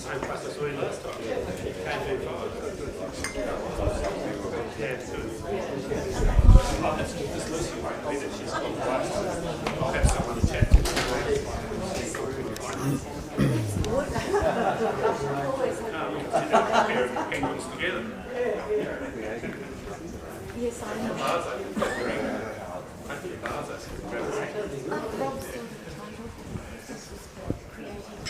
same place I saw you last time. KV5. Yeah, it's good. Oh, that's good. This Lucy won't be there. She's gone away. I'll have someone to chat to. We can sit down and compare penguins together. Yes, I know. Hopefully Barzo can grab a rack. Rob's still the title. This was for creating.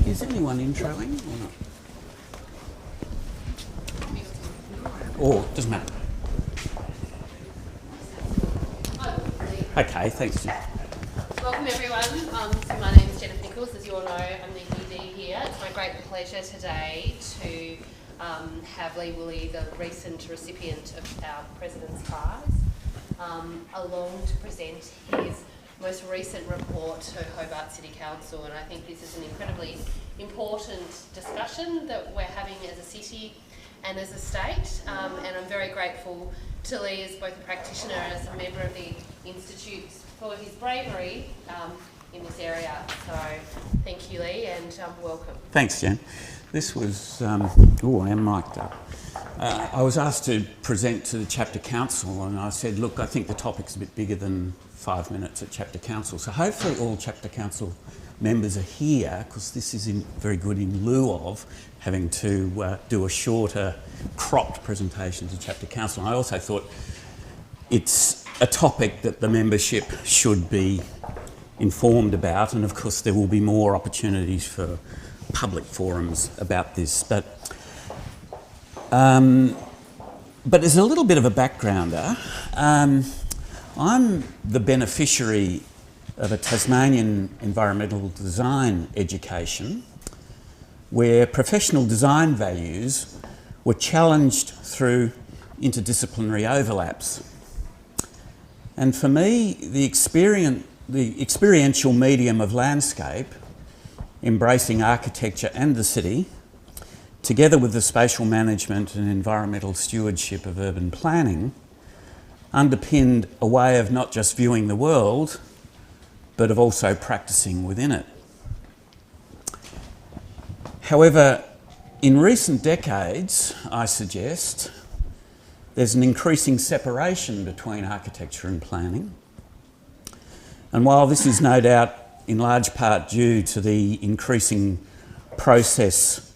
Is anyone introing or not? Or doesn't matter. Okay, thanks, Jim. Welcome everyone. So my name is Jennifer Nichols. As you all know, I'm the ED here. It's my great pleasure today to have Leigh Woolley, the recent recipient of our President's Prize, along to present his most recent report to Hobart City Council, and I think this is an incredibly important discussion that we're having as a city and as a state, and I'm very grateful to Leigh as both a practitioner and as a member of the Institute for his bravery in this area. So thank you, Leigh, and welcome. Thanks, Jen. This was, I am mic'd up. I was asked to present to the chapter council, and I said, look, I think the topic's a bit bigger than 5 minutes at chapter council. So hopefully all chapter council members are here, because this is very good in lieu of having to do a shorter, cropped presentation to chapter council. And I also thought it's a topic that the membership should be informed about, and of course there will be more opportunities for public forums about this. But as a little bit of a backgrounder, I'm the beneficiary of a Tasmanian environmental design education where professional design values were challenged through interdisciplinary overlaps. And for me, the experiential medium of landscape, embracing architecture and the city, together with the spatial management and environmental stewardship of urban planning, underpinned a way of not just viewing the world, but of also practicing within it. However, in recent decades, I suggest, there's an increasing separation between architecture and planning. And while this is no doubt in large part due to the increasing process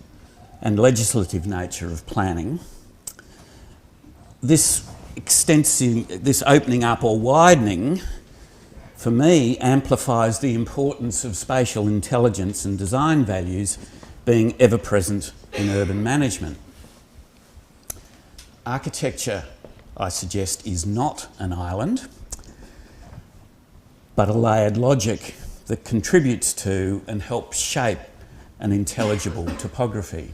and legislative nature of planning, this opening up or widening, for me, amplifies the importance of spatial intelligence and design values being ever present in urban management. Architecture, I suggest, is not an island, but a layered logic that contributes to and helps shape an intelligible topography.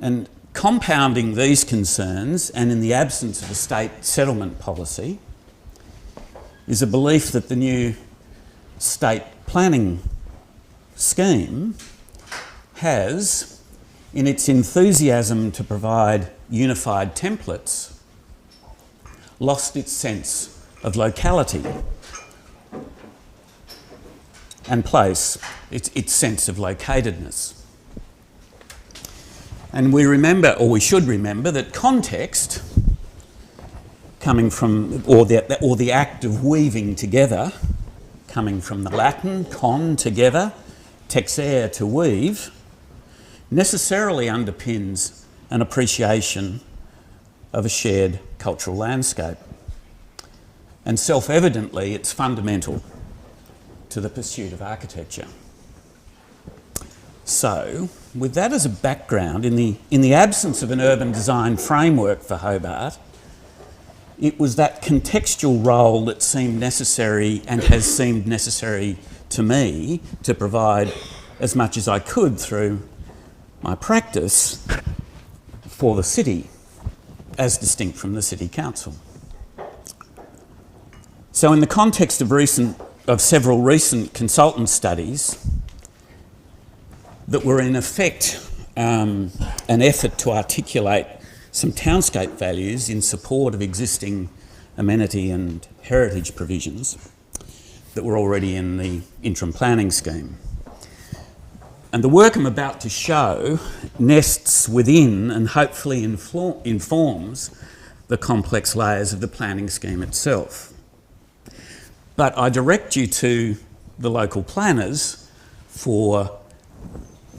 And compounding these concerns, and in the absence of a state settlement policy, is a belief that the new state planning scheme has, in its enthusiasm to provide unified templates, lost its sense of locality and place, its sense of locatedness. And we remember, or we should remember, that context, coming from, or the act of weaving together, coming from the Latin con, together, texere, to weave, necessarily underpins an appreciation of a shared cultural landscape. And self-evidently, it's fundamental to the pursuit of architecture. So, with that as a background, in the absence of an urban design framework for Hobart, it was that contextual role that seemed necessary and has seemed necessary to me to provide as much as I could through my practice for the city, as distinct from the City Council. So in the context of several recent consultant studies that were in effect an effort to articulate some townscape values in support of existing amenity and heritage provisions that were already in the interim planning scheme. And the work I'm about to show nests within and hopefully informs the complex layers of the planning scheme itself. But I direct you to the local planners for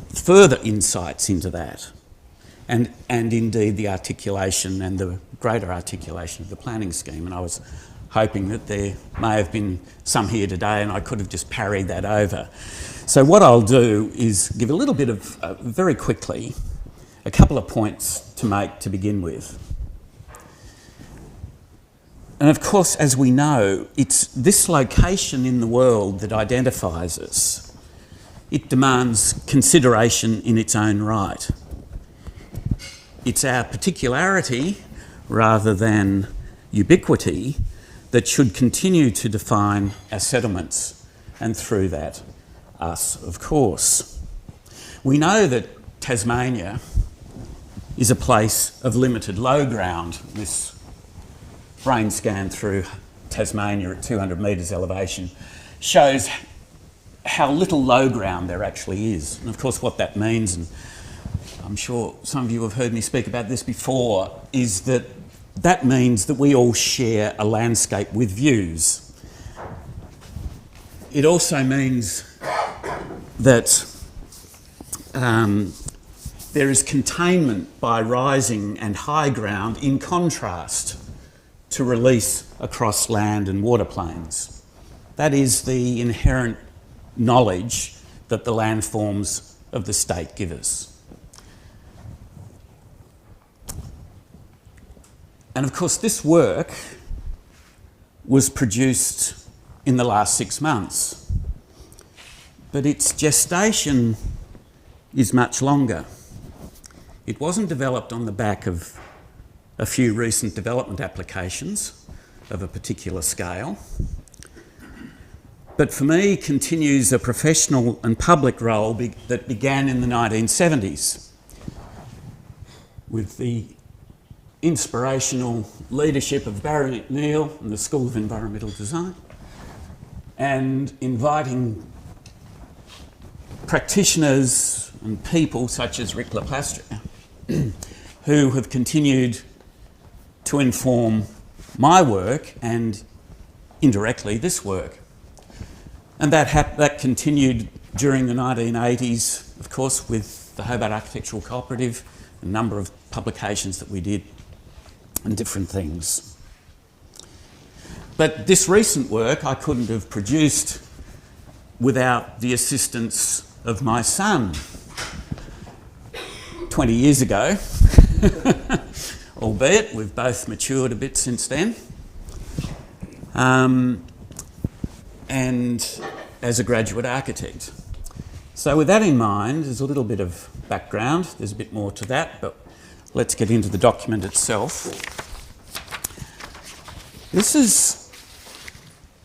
further insights into that, and indeed the articulation and the greater articulation of the planning scheme. And I was hoping that there may have been some here today and I could have just parried that over. So what I'll do is give a little bit of, very quickly, a couple of points to make to begin with. And of course, as we know, it's this location in the world that identifies us. It demands consideration in its own right. It's our particularity, rather than ubiquity, that should continue to define our settlements, and through that, us, of course. We know that Tasmania is a place of limited low ground. This brain scan through Tasmania at 200 metres elevation shows how little low ground there actually is. And of course what that means, and I'm sure some of you have heard me speak about this before, is that that means that we all share a landscape with views. It also means that there is containment by rising and high ground in contrast to release across land and water plains. That is the inherent knowledge that the landforms of the state give us. And of course this work was produced in the last 6 months, but its gestation is much longer. It wasn't developed on the back of a few recent development applications of a particular scale, but for me continues a professional and public role that began in the 1970s with the inspirational leadership of Barry McNeil and the School of Environmental Design, and inviting practitioners and people such as Rick LaPlastre who have continued to inform my work and indirectly this work. And that continued during the 1980s, of course, with the Hobart Architectural Cooperative, a number of publications that we did and different things. But this recent work I couldn't have produced without the assistance of my son 20 years ago, albeit we've both matured a bit since then. And as a graduate architect. So with that in mind, there's a little bit of background, there's a bit more to that, but let's get into the document itself.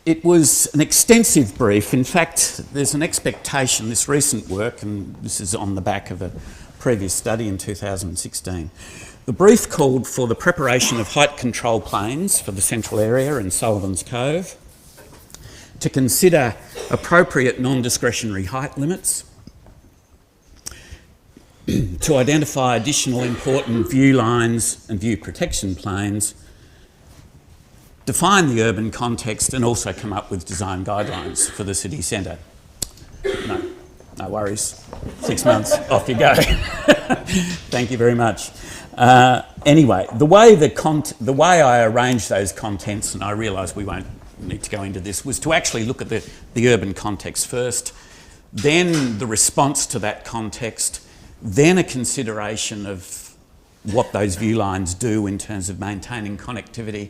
It was an extensive brief. In fact, there's an expectation, this recent work, and this is on the back of a previous study in 2016. The brief called for the preparation of height control planes for the central area and Sullivan's Cove, to consider appropriate non-discretionary height limits, to identify additional important view lines and view protection planes, define the urban context, and also come up with design guidelines for the city centre. No worries. 6 months, off you go. Thank you very much. Anyway, the way I arranged those contents, and I realise we won't need to go into this, was to actually look at the urban context first, then the response to that context, then a consideration of what those view lines do in terms of maintaining connectivity,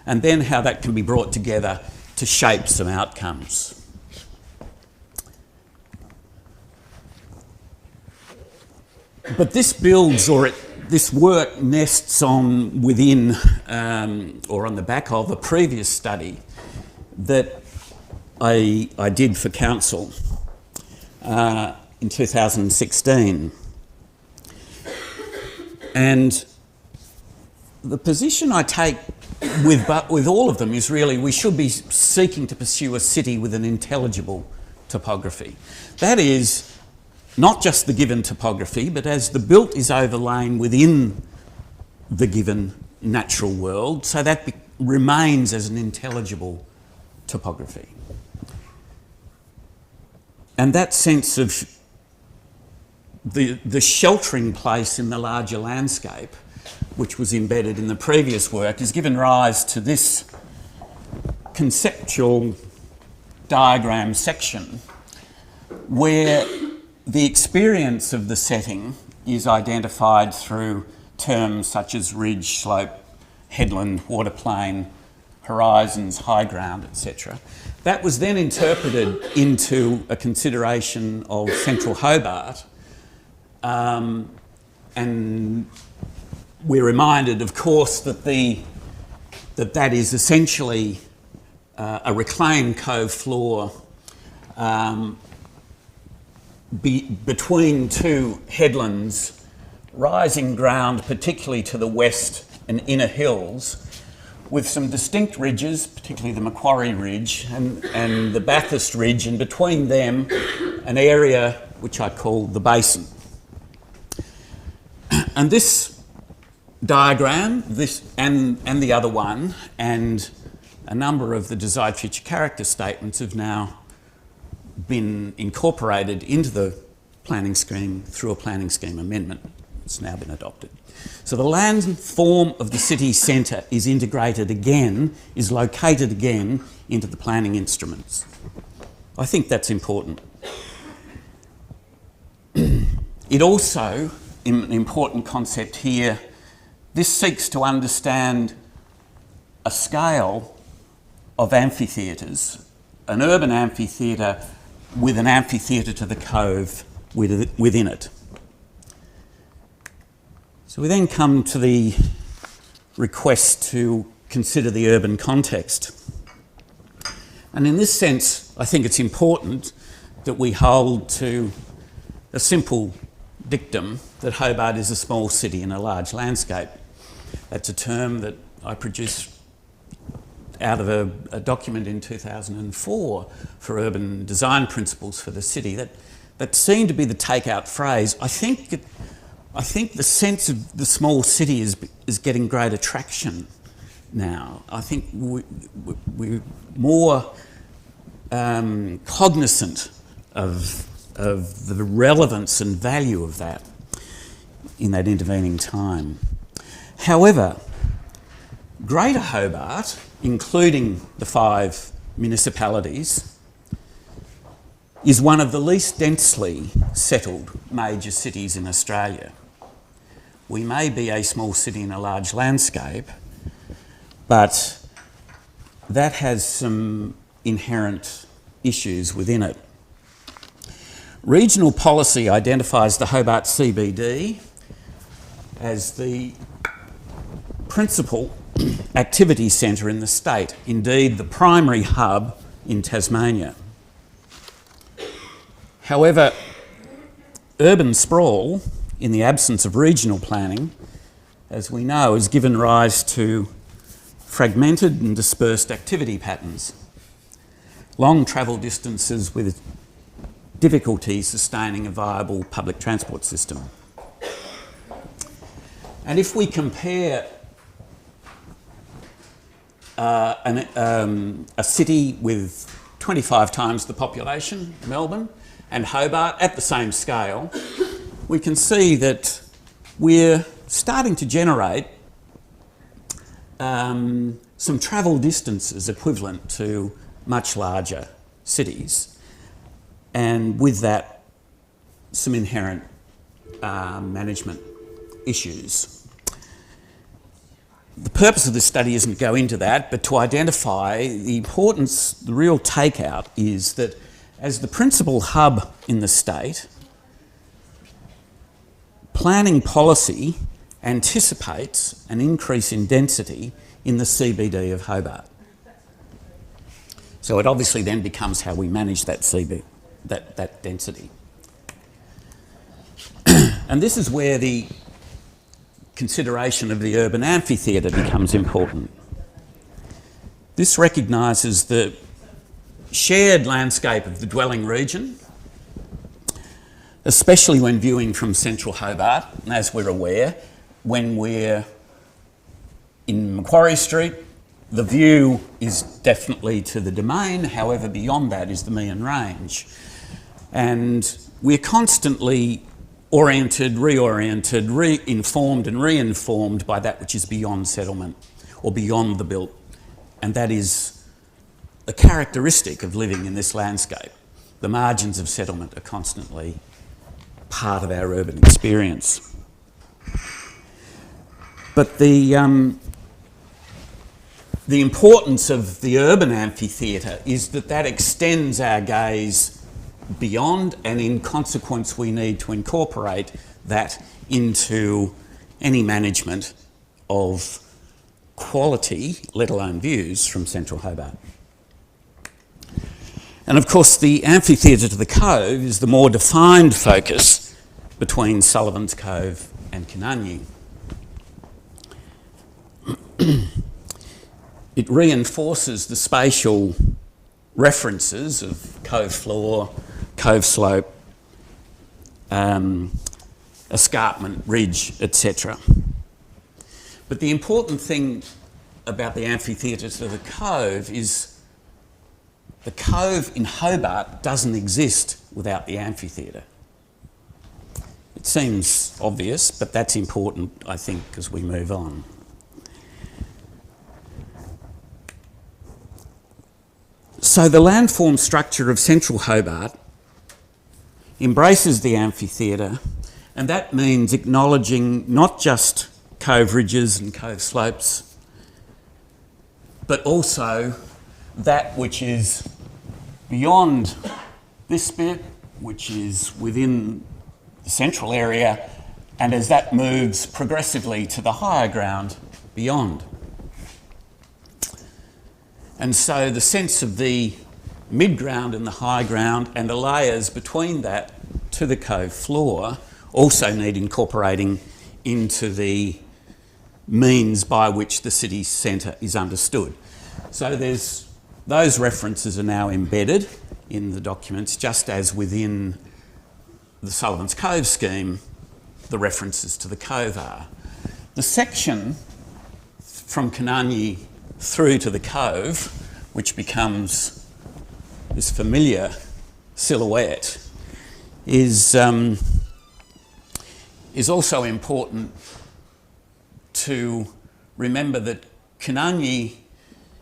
and then how that can be brought together to shape some outcomes. But this builds, this work nests on within, or on the back of, a previous study that I did for council in 2016. And the position I take with all of them is really we should be seeking to pursue a city with an intelligible topography. That is, not just the given topography, but as the built is overlain within the given natural world, so that remains as an intelligible topography. And that sense of the sheltering place in the larger landscape, which was embedded in the previous work, has given rise to this conceptual diagram section where the experience of the setting is identified through terms such as ridge, slope, headland, waterplane, horizons, high ground, etc. That was then interpreted into a consideration of Central Hobart, and we're reminded, of course, that that is essentially a reclaimed cove floor between two headlands, rising ground particularly to the west and inner hills, with some distinct ridges, particularly the Macquarie Ridge and the Bathurst Ridge, and between them an area which I call the basin. And this diagram, this and the other one, and a number of the desired future character statements have now been incorporated into the planning scheme through a planning scheme amendment. It's now been adopted. So the landform of the city centre is integrated again, is located again into the planning instruments. I think that's important. It also, an important concept here, this seeks to understand a scale of amphitheatres, an urban amphitheatre with an amphitheatre to the cove within it. So we then come to the request to consider the urban context. And in this sense, I think it's important that we hold to a simple dictum that Hobart is a small city in a large landscape. That's a term that I produced out of a document in 2004 for urban design principles for the city that seemed to be the takeout phrase. I think the sense of the small city is getting greater traction now. I think we're more cognizant of the relevance and value of that in that intervening time. However, Greater Hobart, including the 5 municipalities, is one of the least densely settled major cities in Australia. We may be a small city in a large landscape, but that has some inherent issues within it. Regional policy identifies the Hobart CBD as the principal activity centre in the state, indeed the primary hub in Tasmania. However, urban sprawl, in the absence of regional planning, as we know, has given rise to fragmented and dispersed activity patterns, long travel distances with difficulty sustaining a viable public transport system. And if we compare a city with 25 times the population, Melbourne, and Hobart at the same scale, we can see that we're starting to generate some travel distances equivalent to much larger cities, and with that some inherent management issues. The purpose of this study isn't to go into that, but to identify the importance. The real takeout is that as the principal hub in the state, planning policy anticipates an increase in density in the CBD of Hobart. So it obviously then becomes how we manage that that density. And this is where the consideration of the urban amphitheatre becomes important. This recognises the shared landscape of the dwelling region, especially when viewing from Central Hobart. And as we're aware, when we're in Macquarie Street, the view is definitely to the domain, however beyond that is the Meon Range. And we're constantly oriented, reoriented, informed and re-informed by that which is beyond settlement or beyond the built. And that is a characteristic of living in this landscape. The margins of settlement are constantly part of our urban experience. But the importance of the urban amphitheatre is that extends our gaze beyond, and in consequence we need to incorporate that into any management of quality, let alone views, from Central Hobart. And of course the amphitheatre to the Cove is the more defined focus between Sullivan's Cove and Canungy. It reinforces the spatial references of cove floor, cove slope, escarpment, ridge, etc. But the important thing about the amphitheatre to the Cove is the Cove in Hobart doesn't exist without the amphitheatre. It seems obvious, but that's important, I think, as we move on. So the landform structure of Central Hobart embraces the amphitheatre, and that means acknowledging not just cove ridges and cove slopes, but also that which is beyond this bit, which is within the central area, and as that moves progressively to the higher ground beyond. And so the sense of the mid-ground and the high ground and the layers between that to the cove floor also need incorporating into the means by which the city centre is understood. So those references are now embedded in the documents, just as within the Sullivan's Cove scheme, the references to the cove are. The section from Canungy through to the Cove, which becomes this familiar silhouette, is also important to remember that Canungy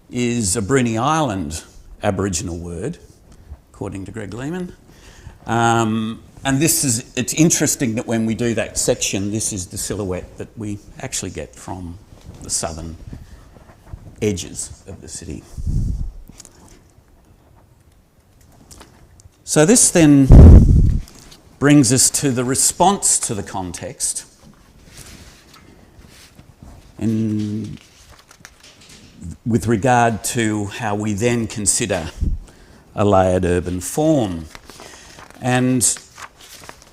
is a Bruny Island Aboriginal word, according to Greg Lehman. And it's interesting that when we do that section, this is the silhouette that we actually get from the southern edges of the city. So this then brings us to the response to the context, and with regard to how we then consider a layered urban form. And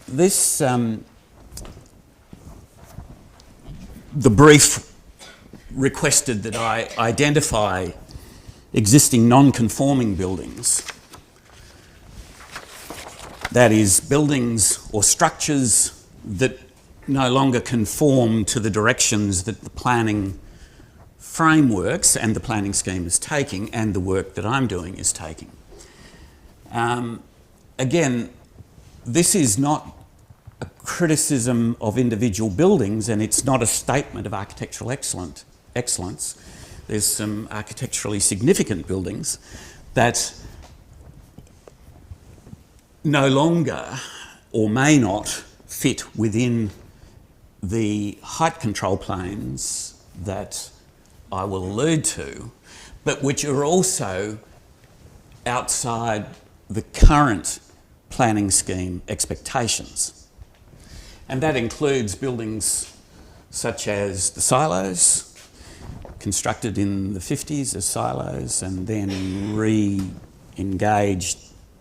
this, the brief requested that I identify existing non-conforming buildings. That is, buildings or structures that no longer conform to the directions that the planning frameworks and the planning scheme is taking, and the work that I'm doing is taking. Again, this is not a criticism of individual buildings, and it's not a statement of architectural excellence. There's some architecturally significant buildings that no longer or may not fit within the height control planes that I will allude to, but which are also outside the current planning scheme expectations. And that includes buildings such as the silos, constructed in the 50s as silos and then re-engaged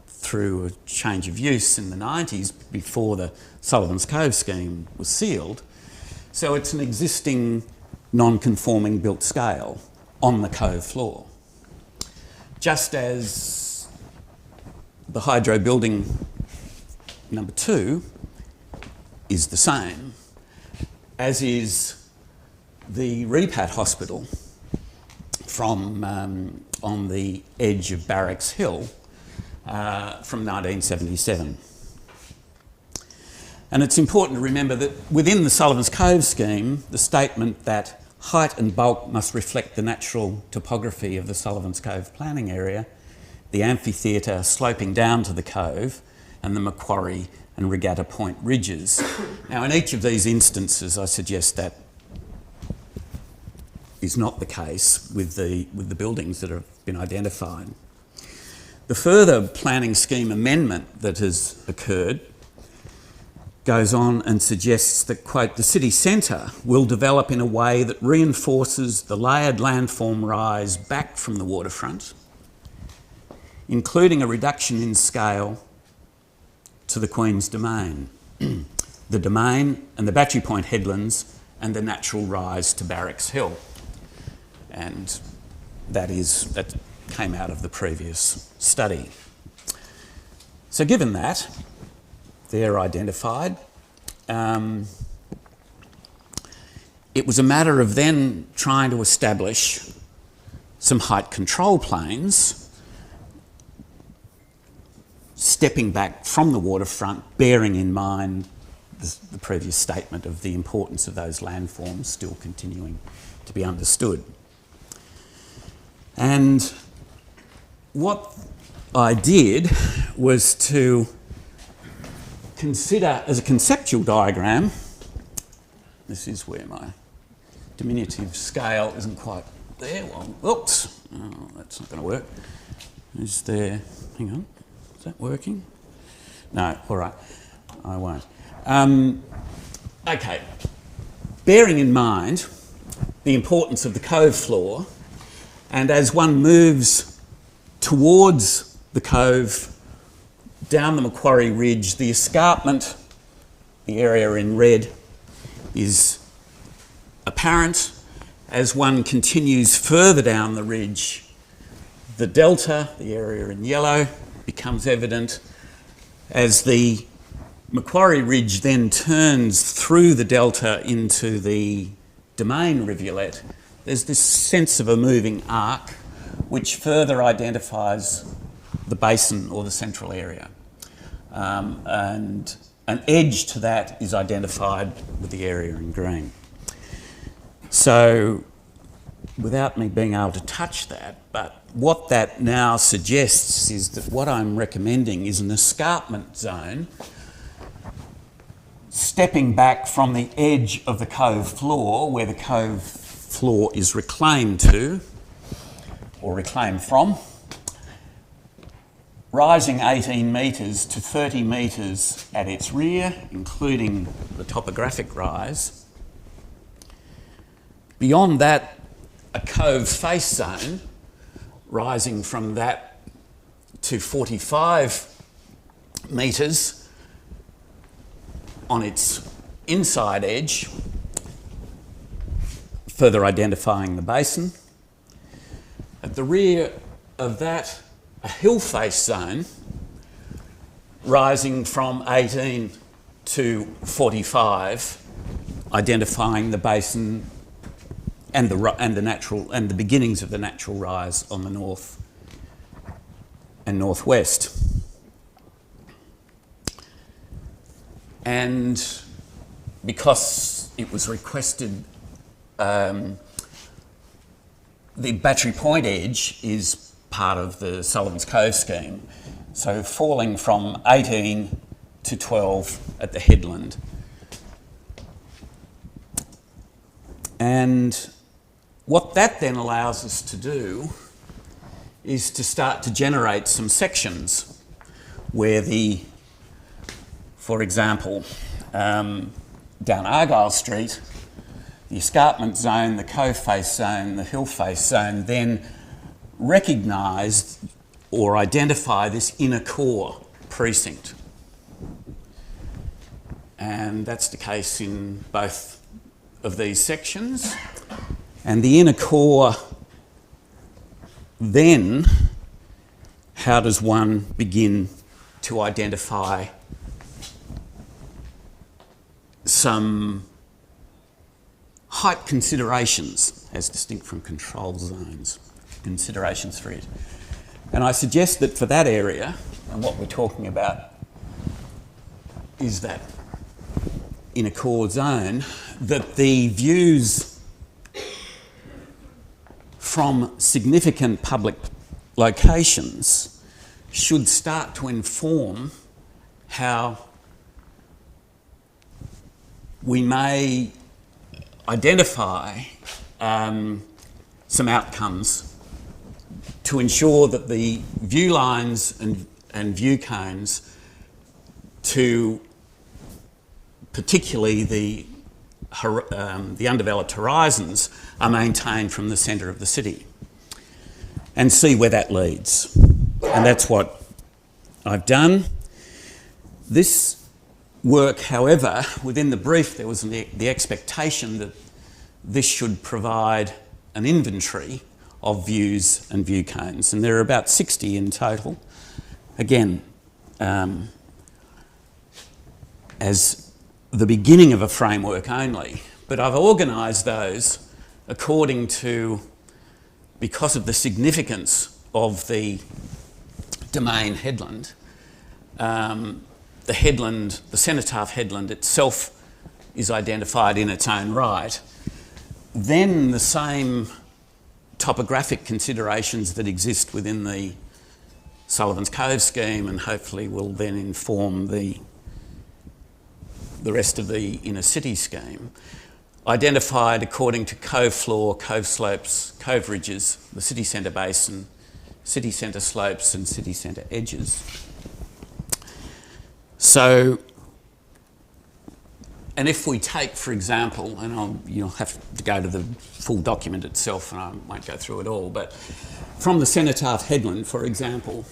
through a change of use in the 90s before the Sullivan's Cove scheme was sealed. So it's an existing non-conforming built scale on the cove floor. Just as the hydro building number 2 is the same, as is the Repat Hospital from on the edge of Barracks Hill from 1977. And it's important to remember that within the Sullivan's Cove scheme, the statement that height and bulk must reflect the natural topography of the Sullivan's Cove planning area, the amphitheatre sloping down to the cove, and the Macquarie and Regatta Point ridges. Now, in each of these instances, I suggest that is not the case with the buildings that have been identified. The further planning scheme amendment that has occurred goes on and suggests that, quote, the city centre will develop in a way that reinforces the layered landform rise back from the waterfront, including a reduction in scale to the Queen's Domain, the Domain and the Battery Point headlands and the natural rise to Barracks Hill. And that came out of the previous study. So given that, they're identified. It was a matter of then trying to establish some height control planes, stepping back from the waterfront, bearing in mind the previous statement of the importance of those landforms still continuing to be understood. And what I did was to consider as a conceptual diagram, this is where my diminutive scale isn't quite there. Well, oops, oh, that's not going to work. Is there, hang on, is that working? No, all right, I won't. Okay, bearing in mind the importance of the cove floor, and as one moves towards the cove, down the Macquarie Ridge, the escarpment, the area in red, is apparent. As one continues further down the ridge, the delta, the area in yellow, becomes evident. As the Macquarie Ridge then turns through the delta into the Domain rivulet, there's this sense of a moving arc which further identifies the basin or the central area. And an edge to that is identified with the area in green. So, without me being able to touch that, but what that now suggests is that what I'm recommending is an escarpment zone stepping back from the edge of the cove floor, where the cove floor is reclaimed to, or reclaimed from, rising 18 metres to 30 metres at its rear, including the topographic rise. Beyond that, a cove face zone rising from that to 45 metres on its inside edge, further identifying the basin. At the rear of that, a hill face zone rising from 18 to 45, identifying the basin and the beginnings of the natural rise on the north and northwest. And because it was requested, the Battery Point edge is part of the Sullivan's Cove scheme, so falling from 18 to 12 at the headland. And what that then allows us to do is to start to generate some sections where for example, down Argyle Street, the escarpment zone, the cove face zone, the hill face zone then recognise or identify this inner core precinct. And that's the case in both of these sections, and the inner core, then how does one begin to identify some height considerations as distinct from control zones, considerations for it. And I suggest that for that area, and what we're talking about is that inner core zone, that the views from significant public locations should start to inform how we may identify some outcomes to ensure that the view lines and view cones, to particularly the undeveloped horizons, are maintained from the centre of the city, and see where that leads. And that's what I've done. This work, however, within the brief there was the expectation that this should provide an inventory of views and view cones, and there are about 60 in total. Again, as the beginning of a framework only, but I've organised those according to, because of the significance of the domain headland, the headland, the cenotaph headland itself is identified in its own right. Then the same topographic considerations that exist within the Sullivan's Cove scheme, and hopefully will then inform the rest of the inner city scheme, identified according to cove floor, cove slopes, cove ridges, the city centre basin, city centre slopes and city centre edges. So, and if we take, for example, and you'll have to go to the full document itself and I won't go through it all, but from the cenotaph headland, for example,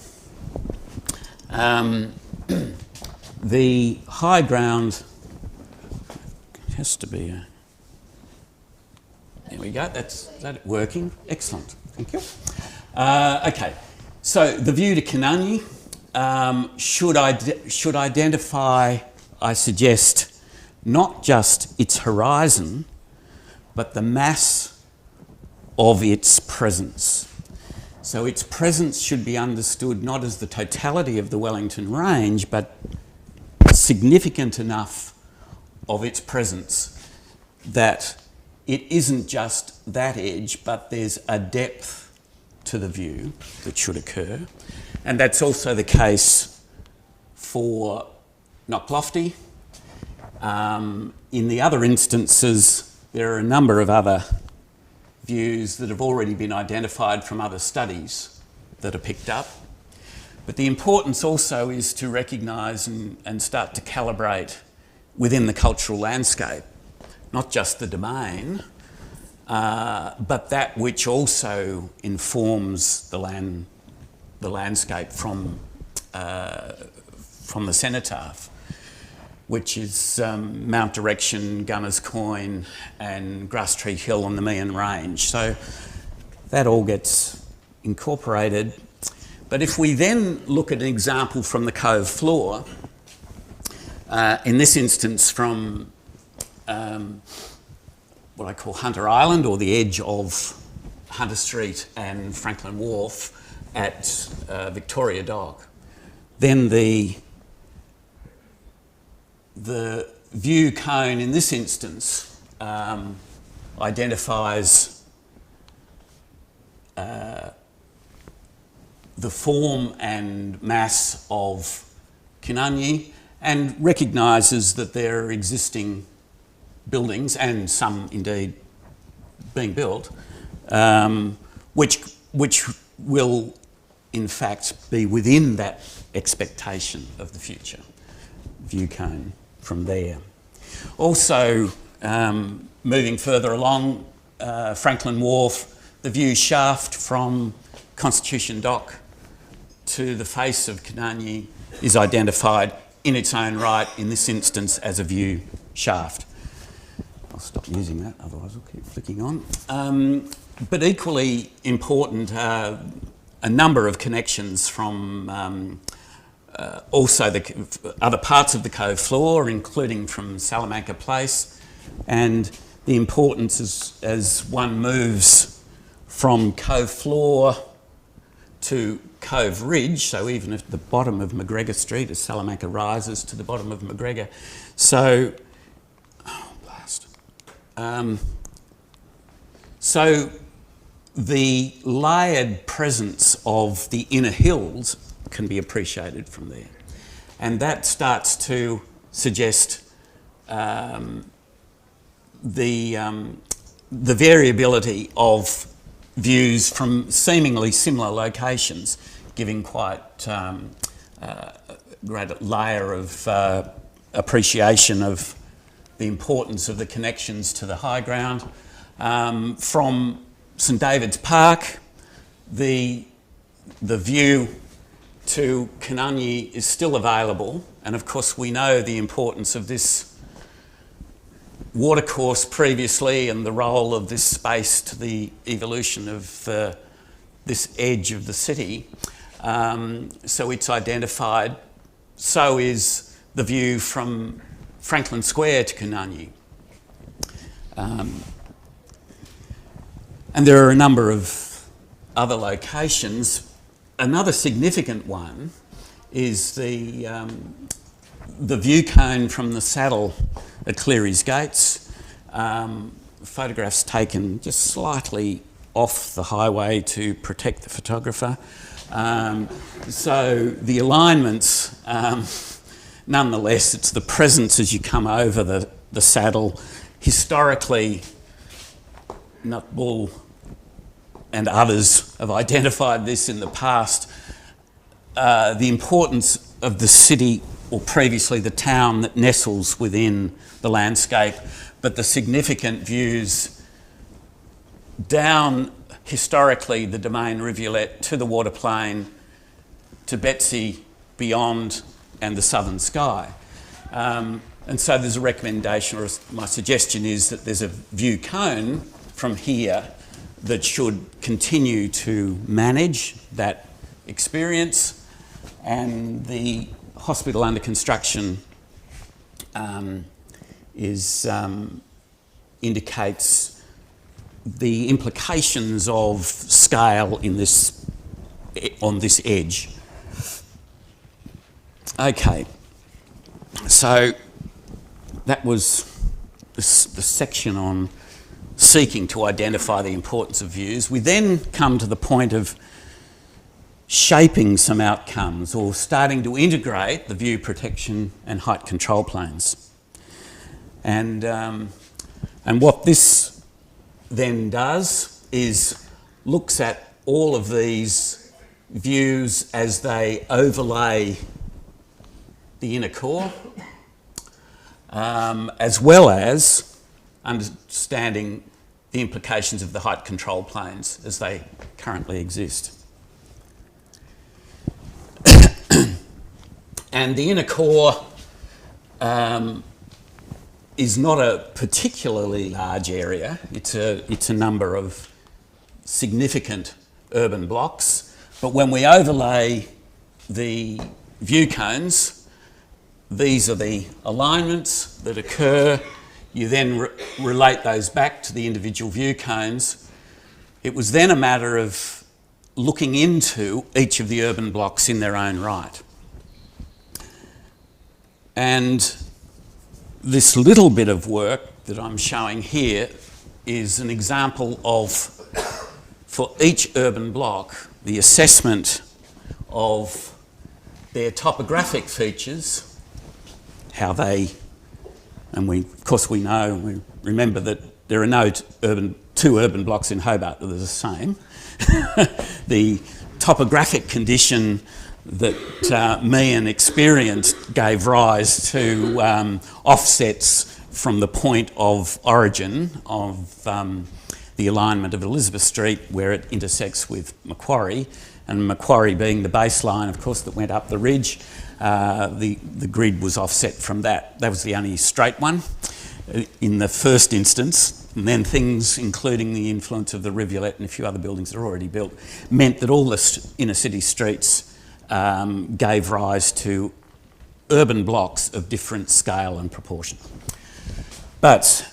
the high ground has to be a... There we go, is that working? Excellent, thank you. Okay, so the view to Canungy should identify, I suggest, not just its horizon, but the mass of its presence. So its presence should be understood not as the totality of the Wellington Range, but significant enough of its presence that it isn't just that edge, but there's a depth to the view that should occur. And that's also the case for Knocklofty. In the other instances, there are a number of other views that have already been identified from other studies that are picked up. But the importance also is to recognise and start to calibrate within the cultural landscape, not just the domain, but that which also informs the landscape from the cenotaph, which is Mount Direction, Gunner's Coin and Grasstree Hill on the Meehan Range. So that all gets incorporated. But if we then look at an example from the cove floor, in this instance from what I call Hunter Island, or the edge of Hunter Street and Franklin Wharf at Victoria Dock, then the view cone in this instance identifies the form and mass of Canungy and recognises that there are existing buildings, and some indeed being built, which will in fact be within that expectation of the future view cone from there. Also, moving further along, Franklin Wharf, the view shaft from Constitution Dock to the face of Canungy is identified in its own right, in this instance, as a view shaft. I'll stop using that, otherwise I'll keep flicking on. But equally important are a number of connections from also the other parts of the cove floor, including from Salamanca Place, and the importance as one moves from cove floor to Cove Ridge, so even at the bottom of McGregor Street as Salamanca rises to the bottom of McGregor. So, oh blast. So the layered presence of the inner hills can be appreciated from there. And that starts to suggest the variability of views from seemingly similar locations, giving quite great layer of appreciation of the importance of the connections to the high ground. From St David's Park, the view to Canungi is still available, and of course we know the importance of this watercourse previously and the role of this space to the evolution of this edge of the city. So it's identified. So is the view from Franklin Square to Canungi. And there are a number of other locations. Another significant one is the view cone from the saddle at Cleary's Gates. Photographs taken just slightly off the highway to protect the photographer. So the alignments, nonetheless, it's the presence as you come over the saddle. Historically, Nutbull and others have identified this in the past, the importance of the city, or previously the town that nestles within the landscape, but the significant views down historically the Domain rivulet to the waterplane, to Betsy beyond, and the southern sky. And so there's a recommendation, or my suggestion is that there's a view cone from here that should continue to manage that experience, and the hospital under construction indicates the implications of scale on this edge. Okay, so that was the section on seeking to identify the importance of views. We then come to the point of shaping some outcomes, or starting to integrate the view protection and height control planes. And what this then does is looks at all of these views as they overlay the inner core, as well as understanding the implications of the height control planes as they currently exist. And the inner core is not a particularly large area. It's a number of significant urban blocks. But when we overlay the view cones, these are the alignments that occur. You then relate those back to the individual view cones. It was then a matter of looking into each of the urban blocks in their own right. And this little bit of work that I'm showing here is an example of, for each urban block, the assessment of their topographic features, how they, and of course we know, we remember that there are no two urban blocks in Hobart that are the same. The topographic condition that Meehan experienced gave rise to offsets from the point of origin of the alignment of Elizabeth Street, where it intersects with Macquarie, and Macquarie being the baseline, of course, that went up the ridge. The grid was offset from that. That was the only straight one. in the first instance, and then things, including the influence of the rivulet and a few other buildings that are already built, meant that all the inner city streets gave rise to urban blocks of different scale and proportion. But,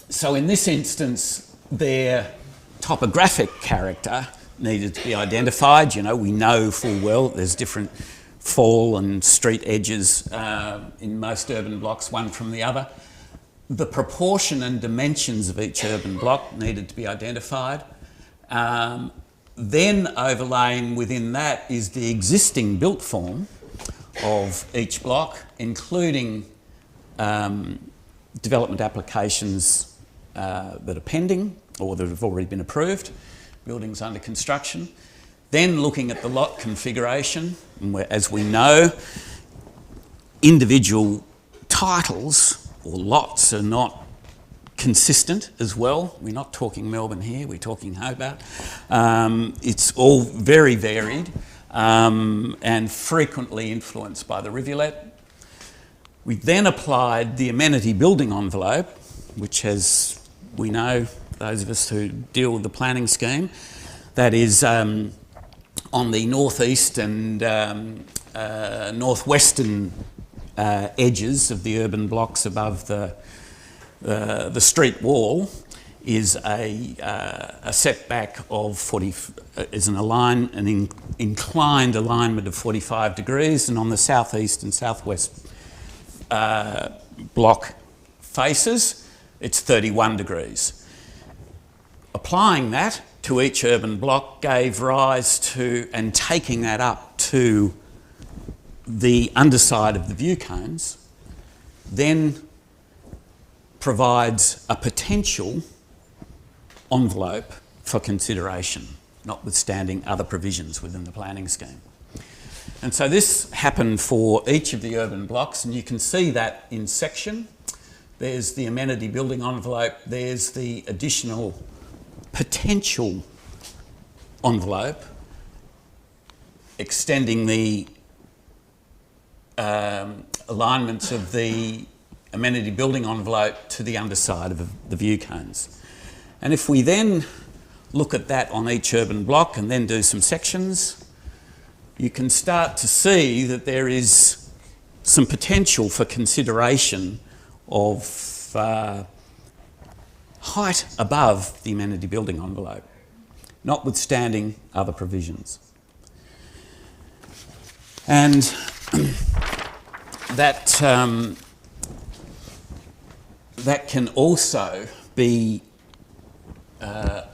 so in this instance, their topographic character needed to be identified. You know, we know full well there's different fall and street edges in most urban blocks, one from the other. The proportion and dimensions of each urban block needed to be identified. Then overlaying within that is the existing built form of each block, including development applications that are pending or that have already been approved, buildings under construction. Then looking at the lot configuration, and as we know, individual titles or lots are not consistent as well. We're not talking Melbourne here, we're talking Hobart. It's all very varied and frequently influenced by the rivulet. We then applied the amenity building envelope, which, as we know, those of us who deal with the planning scheme, that is on the northeast and northwestern edges of the urban blocks above the street wall, is a setback of 40, is an inclined alignment of 45 degrees, and on the southeast and southwest block faces, it's 31 degrees. Applying that to each urban block gave rise to, and taking that up to the underside of the view cones, then provides a potential envelope for consideration, notwithstanding other provisions within the planning scheme. And so this happened for each of the urban blocks, and you can see that in section. There's the amenity building envelope, there's the additional potential envelope extending the alignments of the amenity building envelope to the underside of the view cones. And if we then look at that on each urban block and then do some sections, you can start to see that there is some potential for consideration of height above the amenity building envelope, notwithstanding other provisions. And that can also be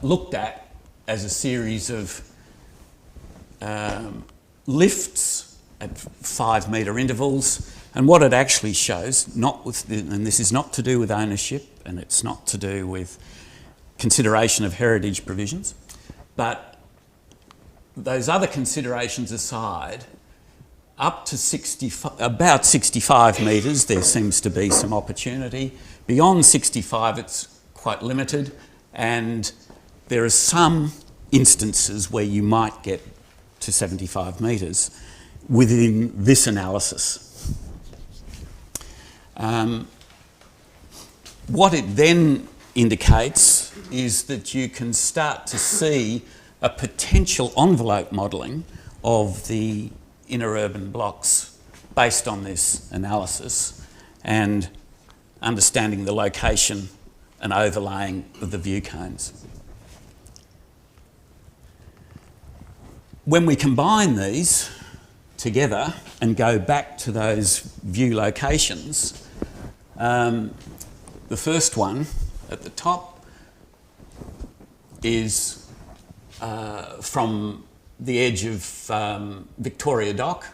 looked at as a series of lifts at 5 metre intervals, and what it actually shows, and this is not to do with ownership and it's not to do with consideration of heritage provisions, but those other considerations aside, up to about 65 metres there seems to be some opportunity. Beyond 65 it's quite limited, and there are some instances where you might get to 75 metres within this analysis. What it then indicates is that you can start to see a potential envelope modelling of the inner urban blocks based on this analysis and understanding the location and overlaying of the view cones. When we combine these together and go back to those view locations, the first one at the top is from the edge of Victoria Dock,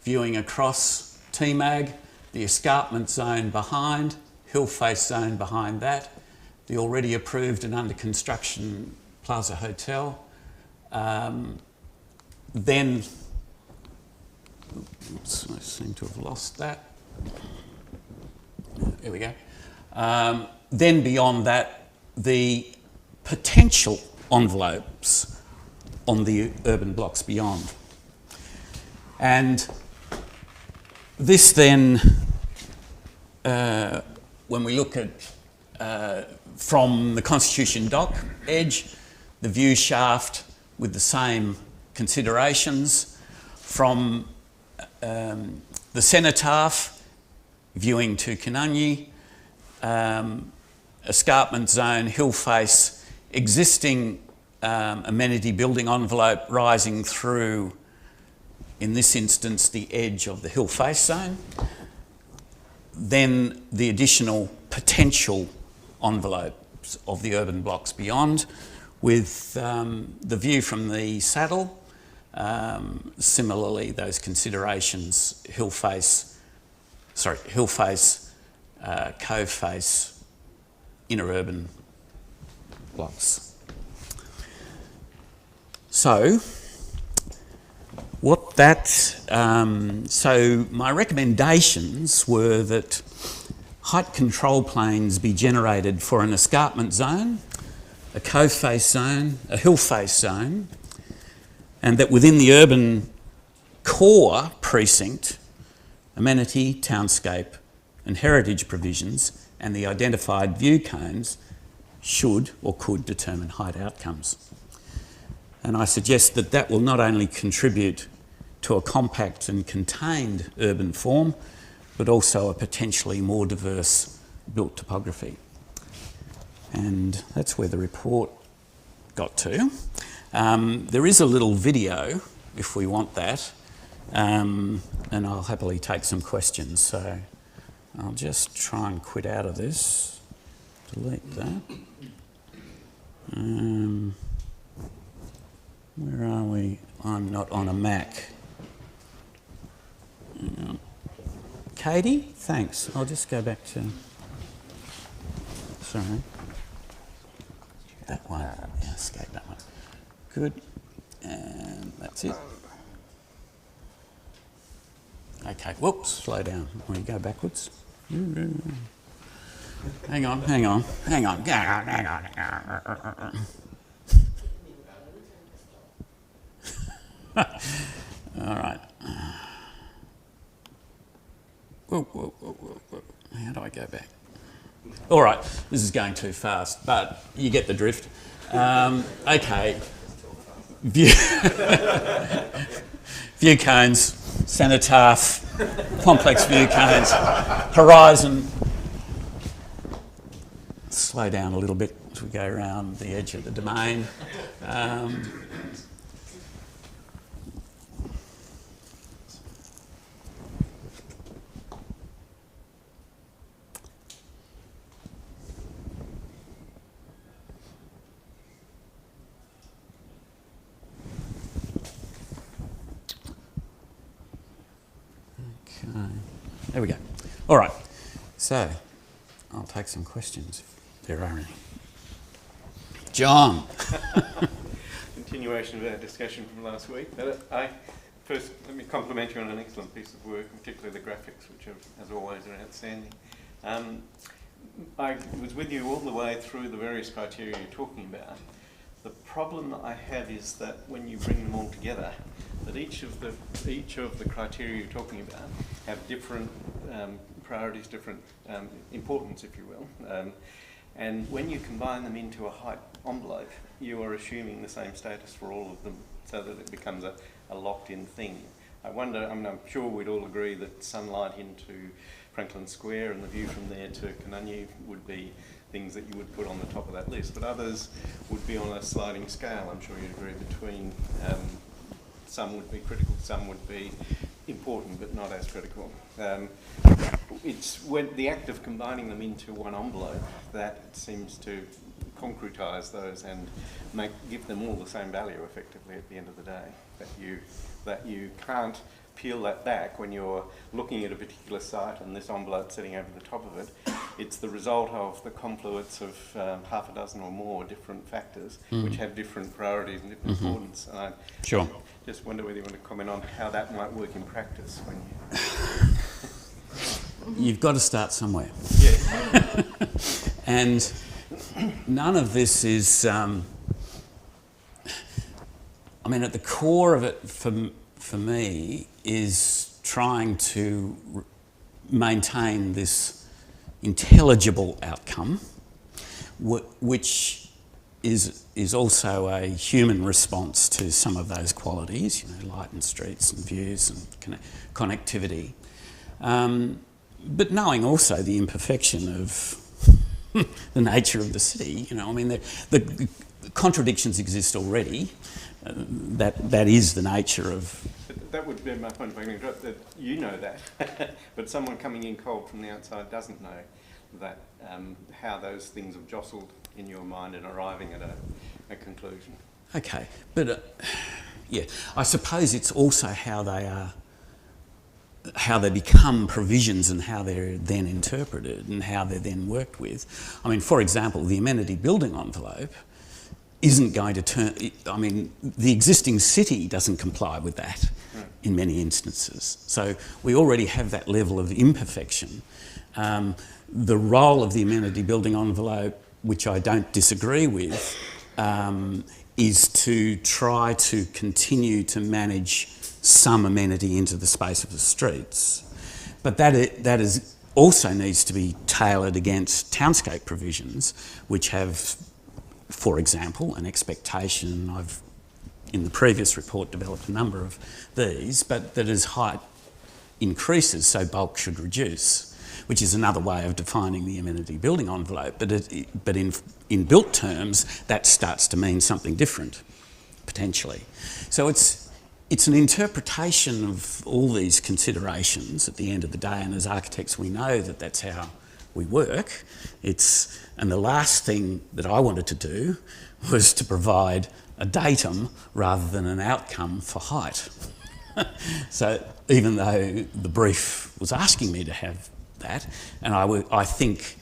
viewing across TMAG, the escarpment zone behind, hill face zone behind that, the already approved and under construction Plaza Hotel. Then, oops, I seem to have lost that. There we go. Then beyond that, the potential envelopes on the urban blocks beyond. And this then when we look at from the Constitution Dock edge, the view shaft with the same considerations, from the cenotaph viewing to Canungi, escarpment zone, hill face, existing amenity building envelope rising through, in this instance, the edge of the hill face zone, then the additional potential envelopes of the urban blocks beyond, with the view from the saddle, similarly those considerations, hill face, cove face, inner urban blocks. So, so my recommendations were that height control planes be generated for an escarpment zone, a cove face zone, a hill face zone, and that within the urban core precinct, amenity, townscape and heritage provisions and the identified view cones should or could determine height outcomes. And I suggest that that will not only contribute to a compact and contained urban form, but also a potentially more diverse built topography. And that's where the report got to. There is a little video, if we want that, and I'll happily take some questions. So I'll just try and quit out of this, delete that. Where are we? I'm not on a Mac. Hang on. Katie, thanks. I'll just go back to, sorry. That one, yeah, escape that one. Good, and that's it. Okay, whoops, slow down. Want to go backwards? Hang on. All right. Whoa. How do I go back? All right, this is going too fast, but you get the drift. Okay. View cones, cenotaph, complex view cones, horizon. Slow down a little bit as we go around the edge of the domain. There we go. All right, so I'll take some questions if there are any. John. Continuation of our discussion from last week. But first, let me compliment you on an excellent piece of work, particularly the graphics, which are, as always, are outstanding. I was with you all the way through the various criteria you're talking about. The problem that I have is that when you bring them all together, that each of the criteria you're talking about have different priorities, different importance, if you will. And when you combine them into a height envelope, you are assuming the same status for all of them, so that it becomes a locked-in thing. I wonder, I mean, I'm sure we'd all agree that sunlight into Franklin Square and the view from there to Canungi would be things that you would put on the top of that list, but others would be on a sliding scale. I'm sure you'd agree between some would be critical, some would be important but not as critical. It's when the act of combining them into one envelope that seems to concretise those and give them all the same value effectively at the end of the day. That you can't peel that back when you're looking at a particular site and this envelope sitting over the top of it. It's the result of the confluence of half a dozen or more different factors which have different priorities and different importance. And I just wonder whether you want to comment on how that might work in practice when you... You've got to start somewhere. Yeah. And none of this is... I mean, at the core of it for me is trying to maintain this intelligible outcome, which is also a human response to some of those qualities, you know, light and streets and views and connectivity. But knowing also the imperfection of the nature of the city, you know, I mean, the contradictions exist already. That is the nature of... That would be my point, if I can interrupt, that you know that, but someone coming in cold from the outside doesn't know that, how those things have jostled in your mind and arriving at a conclusion. Okay, but yeah, I suppose it's also how they become provisions and how they're then interpreted and how they're then worked with. I mean, for example, the amenity building envelope isn't going to turn... I mean, the existing city doesn't comply with that in many instances. So we already have that level of imperfection. The role of the amenity building envelope, which I don't disagree with, is to try to continue to manage some amenity into the space of the streets. But that is also needs to be tailored against townscape provisions, which have, for example, an expectation. I've, in the previous report, developed a number of these, but that as height increases, so bulk should reduce, which is another way of defining the amenity building envelope. But in built terms, that starts to mean something different, potentially. So it's an interpretation of all these considerations at the end of the day, and as architects we know that that's how we work. And the last thing that I wanted to do was to provide a datum rather than an outcome for height. So even though the brief was asking me to have that, and I think,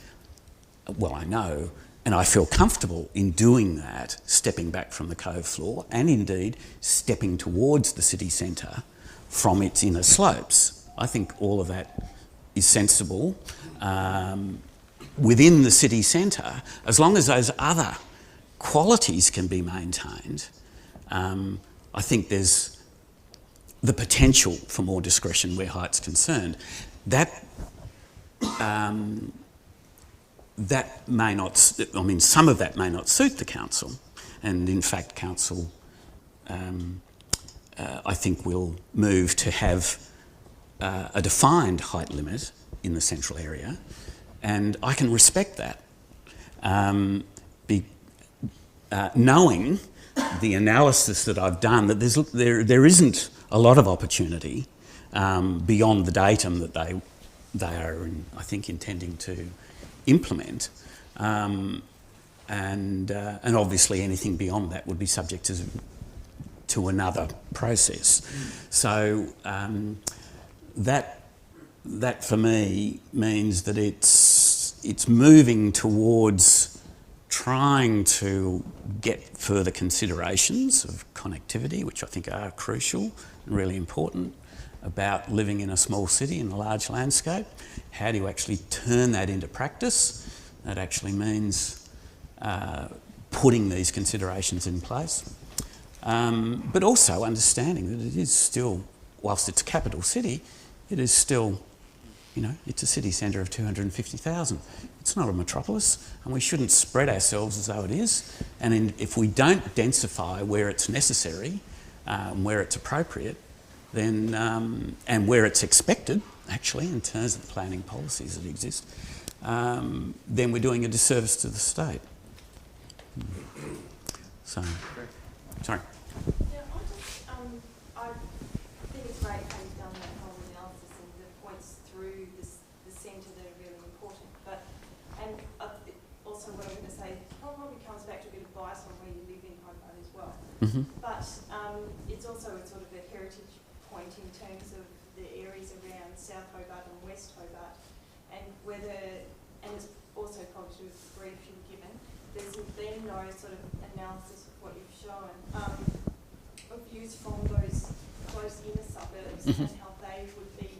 well, I know, and I feel comfortable in doing that, stepping back from the cove floor and indeed stepping towards the city centre from its inner slopes. I think all of that is sensible within the city centre, as long as those other qualities can be maintained. I think there's the potential for more discretion where height's concerned. That may not, I mean, some of that may not suit the council, and in fact council I think will move to have a defined height limit in the central area, and I can respect that. Knowing the analysis that I've done, that there isn't a lot of opportunity beyond the datum that they are, I think, intending to implement, and obviously anything beyond that would be subject to another process. So that for me means that it's moving towards trying to get further considerations of connectivity, which I think are crucial and really important, about living in a small city in a large landscape. How do you actually turn that into practice? That actually means putting these considerations in place. But also understanding that it is still, whilst it's a capital city, it is still, you know, it's a city centre of 250,000. It's not a metropolis, and we shouldn't spread ourselves as though it is. And if we don't densify where it's necessary, where it's appropriate, then and where it's expected, actually, in terms of the planning policies that exist, then we're doing a disservice to the state. So, sorry. Yeah, I think it's great how you've done that whole analysis and the points through the centre that are really important. And also what I'm going to say probably comes back to a bit of bias on where you live in Hobart as well. Mm-hmm. But it's also a sort of a heritage point in terms of the areas around South Hobart and West Hobart, and it's also probably to the brief you've given, there's been no sort of analysis of what you've shown of views from those inner suburbs and how they would be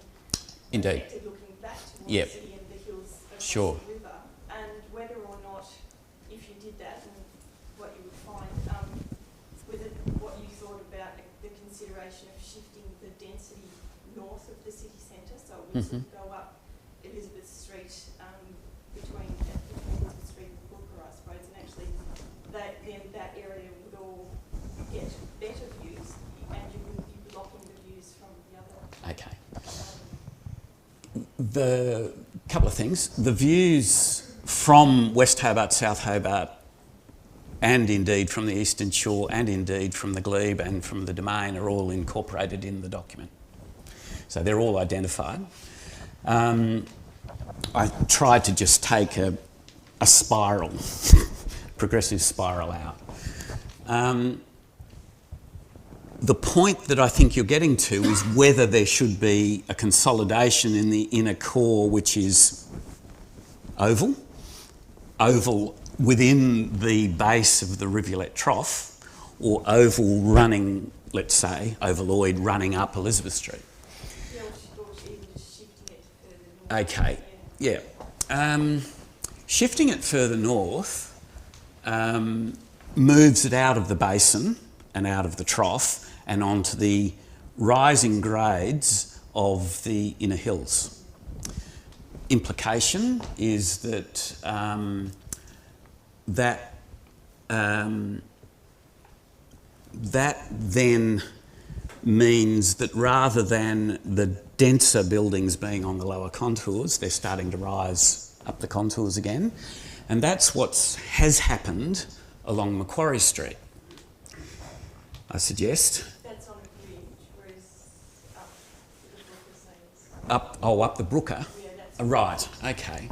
affected looking back towards the city and the hills across the river, and whether or not, if you did that, and what you would find, what you thought about the consideration of shifting the density north of the city centre, so it would sort of go up Elizabeth Street then that area would all get better views, and you wouldn't be blocking the views from the other. Okay. The couple of things. The views from West Hobart, South Hobart, and indeed from the Eastern Shore, and indeed from the glebe and from the domain are all incorporated in the document. So they're all identified. I tried to just take a spiral, progressive spiral out. The point that I think you're getting to is whether there should be a consolidation in the inner core, which is oval within the base of the rivulet trough, or oval running, let's say, ovaloid running up Elizabeth Street. Yeah, or even just shifting it further north. Okay, yeah. Shifting it further north moves it out of the basin and out of the trough and onto the rising grades of the inner hills. Implication is that that then means that rather than the denser buildings being on the lower contours, they're starting to rise up the contours again. And that's what has happened along Macquarie Street, I suggest. That's on a bridge, whereas up the Brooker says. Up the Brooker? Yeah, that's Right, okay.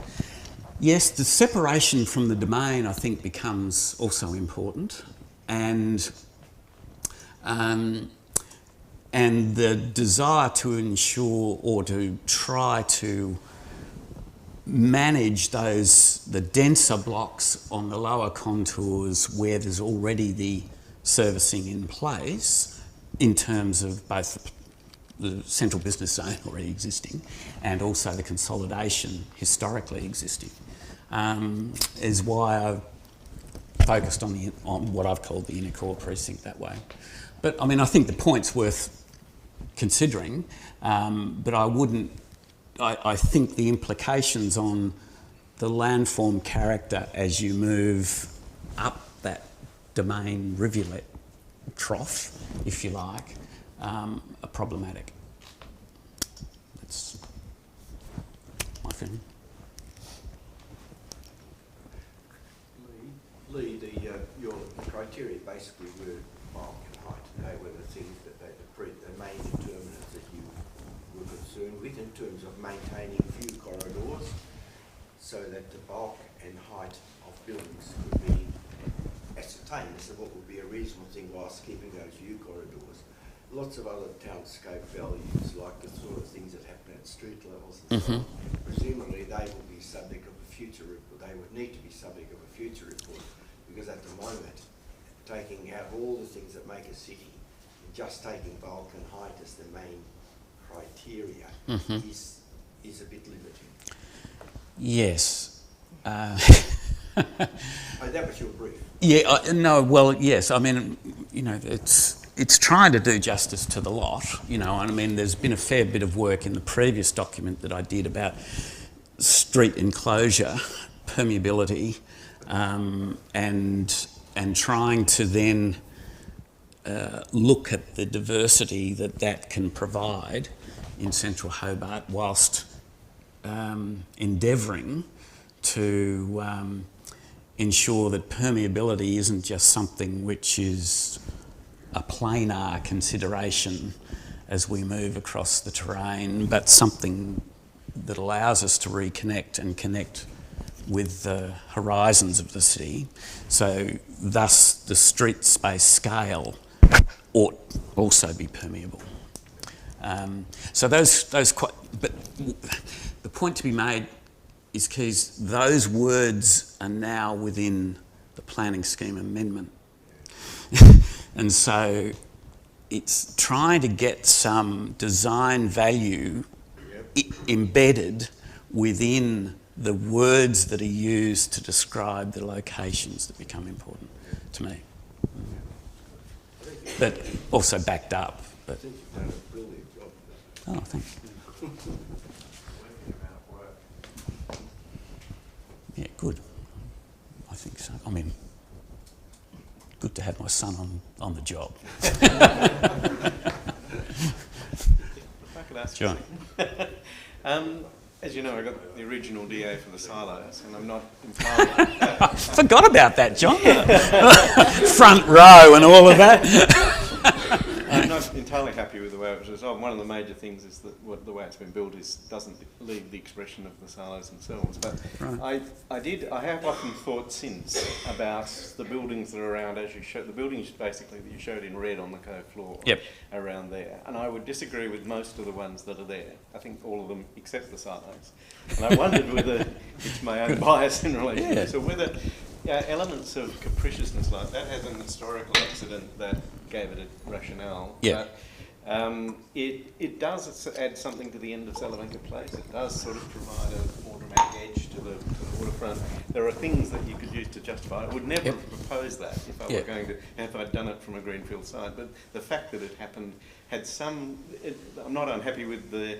Yes, the separation from the domain, I think, becomes also important. And the desire to ensure or to try to manage the denser blocks on the lower contours where there's already the servicing in place in terms of both the central business zone already existing and also the consolidation historically existing, is why I've focused on what I've called the inner core precinct that way. But I mean, I think the point's worth considering, but I think the implications on the landform character as you move up that domain rivulet trough, if you like, are problematic. That's my feeling. Leigh, your criteria basically were bulk and height. They were the things that the main determinants that you were concerned with in terms of maintaining view corridors so that the bulk and height of buildings could be ascertained as to what would be a reasonable thing whilst keeping those view corridors. Lots of other townscape values, like the sort of things that happen at street levels and so on, presumably they will be subject of a future report. They would need to be subject of a future report, because at the moment, taking out all the things that make a city and just taking bulk and height as the main criteria is a bit limiting. Yes. Oh, that was your brief. Yeah, no, well, yes. I mean, you know, it's trying to do justice to the lot, you know, and I mean, there's been a fair bit of work in the previous document that I did about street enclosure, permeability, and trying to then look at the diversity that can provide in Central Hobart whilst endeavouring to ensure that permeability isn't just something which is a planar consideration as we move across the terrain, but something that allows us to reconnect and connect with the horizons of the city. So thus the street space scale ought also be permeable. So those quite, but the point to be made is, Keys, those words are now within the planning scheme amendment. And so it's trying to get some design value embedded within the words that are used to describe the locations that become important to me. But also backed up. But, I think you've done a brilliant job. oh, thank you. Yeah, good. I think so. I mean, good to have my son on the job. If I could ask John. as you know, I got the original DA for the silos, and I'm not entirely... Forgot about that, John. Front row and all of that. I'm not entirely happy with the way it was resolved. One of the major things is that the way it's been built doesn't leave the expression of the silos themselves. But Right. I have often thought since about the buildings that are around, as you showed, the buildings basically that you showed in red on the cove floor. Yep. Around there. And I would disagree with most of the ones that are there. I think all of them except the silos. And I wondered whether it's my own bias in relation to this, or whether elements of capriciousness like that has an historical accident that gave it a rationale. Yeah. But it does add something to the end of Salamanca Place. It does sort of provide a more dramatic edge to the waterfront. There are things that you could use to justify it. I would never have proposed that if I were going to, if I'd done it from a greenfield side. But the fact that it happened had some. I'm not unhappy with the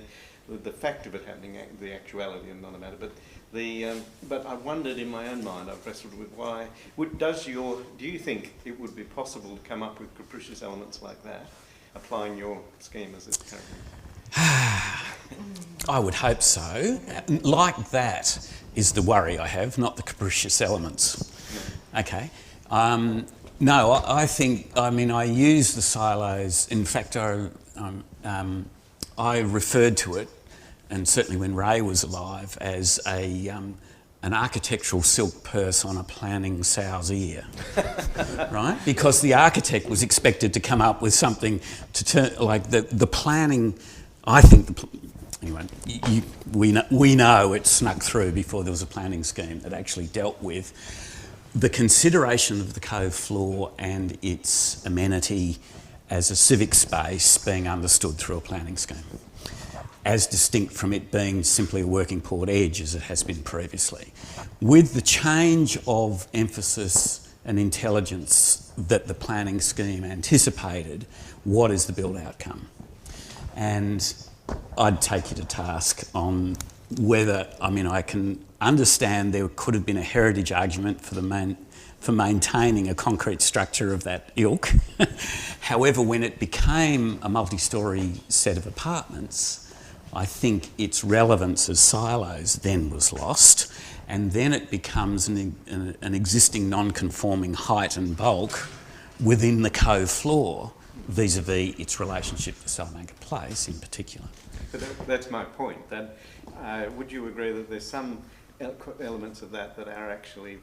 fact of it happening, the actuality and not the matter. But I wondered in my own mind, I've wrestled with why. Do you think it would be possible to come up with capricious elements like that, applying your scheme as it's currently? I would hope so. Like that is the worry I have, not the capricious elements. Okay. No, I think, I use the silos. In fact, I referred to it, and certainly when Ray was alive, as an architectural silk purse on a planning sow's ear, right? Because the architect was expected to come up with something to turn, like the planning, I think, anyway, we know it snuck through before there was a planning scheme that actually dealt with the consideration of the cove floor and its amenity as a civic space being understood through a planning scheme, as distinct from it being simply a working port edge as it has been previously. With the change of emphasis and intelligence that the planning scheme anticipated, what is the build outcome? And I'd take you to task on whether, I can understand there could have been a heritage argument for maintaining a concrete structure of that ilk. However, when it became a multi-storey set of apartments, I think its relevance as silos then was lost, and then it becomes an existing non-conforming height and bulk within the cove floor, vis-a-vis its relationship to Salamanca Place in particular. But that's my point. That would you agree that there's some elements of that are actually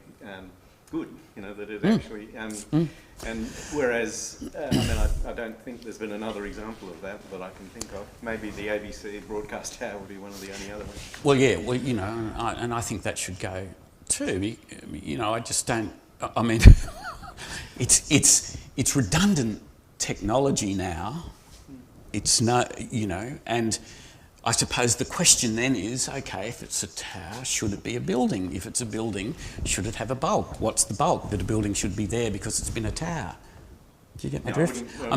good? That it actually and whereas I don't think there's been another example of that I can think of. Maybe the ABC broadcast tower would be one of the only other ones. Well, yeah. Well, and I think that should go too. I just don't. It's redundant technology now. It's no, and I suppose the question then is, okay, if it's a tower, should it be a building? If it's a building, should it have a bulk? What's the bulk? That a building should be there because it's been a tower. Do you get my drift? I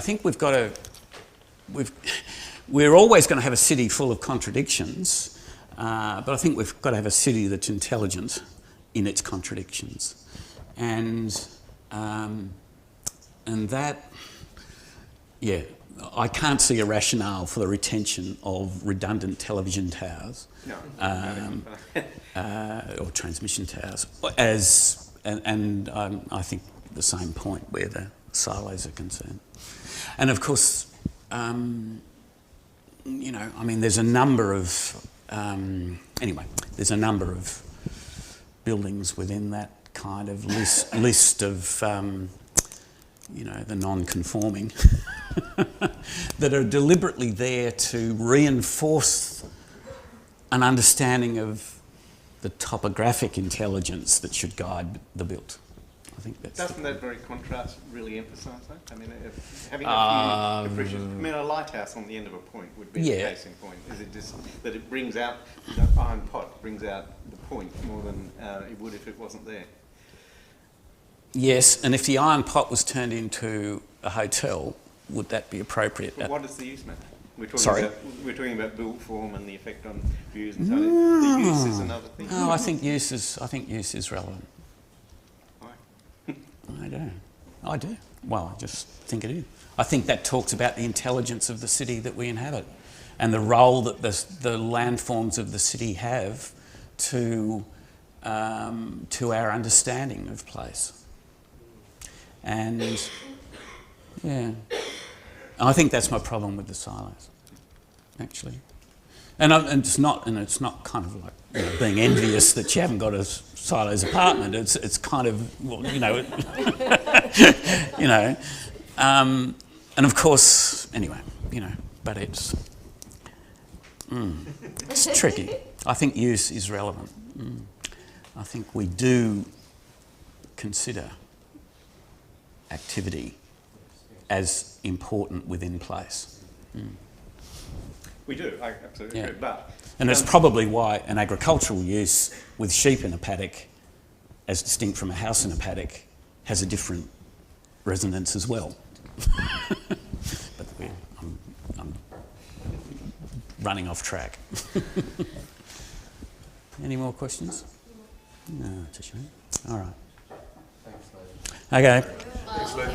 think we're always going to have a city full of contradictions, but I think we've got to have a city that's intelligent in its contradictions. And that, I can't see a rationale for the retention of redundant television towers or transmission towers, I think the same point where the silos are concerned. And of course, there's a number of there's a number of buildings within that kind of list of the non-conforming that are deliberately there to reinforce an understanding of the topographic intelligence that should guide the build. I think that's. Doesn't that very contrast really emphasise that? Having a few capricious, a lighthouse on the end of a point would be the case in point. Is it just that it brings out the iron pot, brings out the point more than it would if it wasn't there? Yes, and if the iron pot was turned into a hotel, would that be appropriate? But what is the use matter? We're talking about built form and the effect on views and so on. The use is another thing. No, I think use is relevant. Why? do. I do. Well, I just think it is. I think that talks about the intelligence of the city that we inhabit and the role that the landforms of the city have to our understanding of place. And yeah, I think that's my problem with the silos, actually. And it's not kind of like, you know, being envious that you haven't got a silos apartment. It's kind of, well, you know, you know, and of course, anyway, you know, but it's tricky. I think use is relevant. I think we do consider activity as important within place. We do, I absolutely agree. But and it's probably why an agricultural use with sheep in a paddock, as distinct from a house in a paddock, has a different resonance as well. But I'm running off track. Any more questions? No, it's a shame. All right. Thanks, Leigh. Okay. Thanks, Leigh.